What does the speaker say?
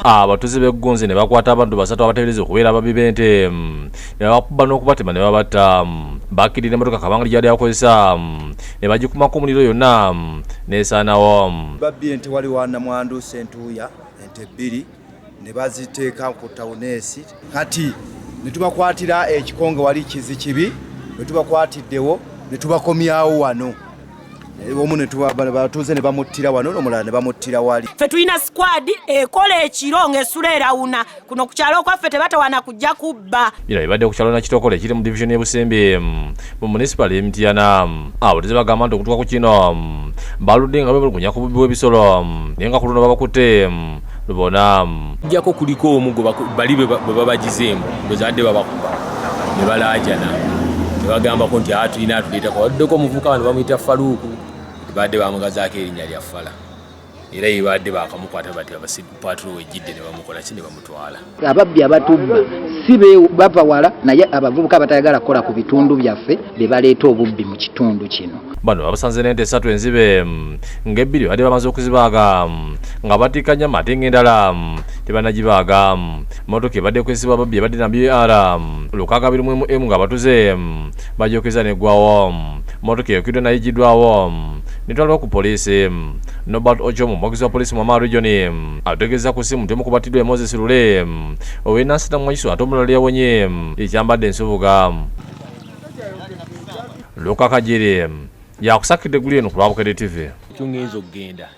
abatuuze b'Eggonzi ne bakwata abantu basatu abateebereza okubeera ababbi b'ente ne bakuba n'okubatema ne babatta. Bakkirira emmotoka kabanga gyali akozesa ne bagikumako omuliro yonna n'esaanawo. Babbi ente wali wa Namwandu Sentuuya ente 2 ne baziteeka ku tawuneesi kati ne tubakwatira ekikonge wali Kizikibi ne tubakwatiddewo ne tubakomyawo wano. Omu ne batuuze ne bamuttira wano n'omulala ne bamuttira wali. Ffe tulina squad ekola ekiro ng'essula erawuna kuno ku kyalo kwaffe tebatawana kujja kubba. Bino bibadde ku kyalo Nakitokole ekiri mu division y'e Busembe mu municipal y'e Mityana. Abatuuze bagamba nti okutuuka ku kino baludde nga beemulugunya ku bubbi bw'ebisolo naye nga ku luno babakutte lubona. Kujjako kuliko omu bali bwe babagizeemu bwezadde babakuba ne balaajana ne bagambako nti tulina atuleetako waddeko omuvubuka wano bamuyita Faluuku badde bamugazaako erinnya lya Fala era yibadde bakamukwata bati abasipatro wejjidde ne bamukola ki ne bamutwala. Ababbi abatubba si bava wala naye abavubuka abatayagala kukola ku bitundu byaffe be baleeta obubbi mu kitundu kino. Bano babasanze n'ente 3 enzibe ng'ebbiri badde bamaze okuzibaaga nga batikanya matenga endala tebanagibaaga. Motoka ebadde kwesibwa ababbi ebadde na BR 621 nga abatuuze bagyokeza neggwawo. Motoka eyokiddwa naye ejjiddwawo netwalibwa ku poliisi. Nobert Ochomo omwogezi wa poliisi mu Amara Region ategeeza ku ssimu nti omu ku battiddwa Moses Lule ow'Ennansana Mwakiso ate omulala yawonye ekyambadde ensubuga. Luka Kajere yakusakidde eggulu eno ku Lwabukedde TV. Kyongezo okugenda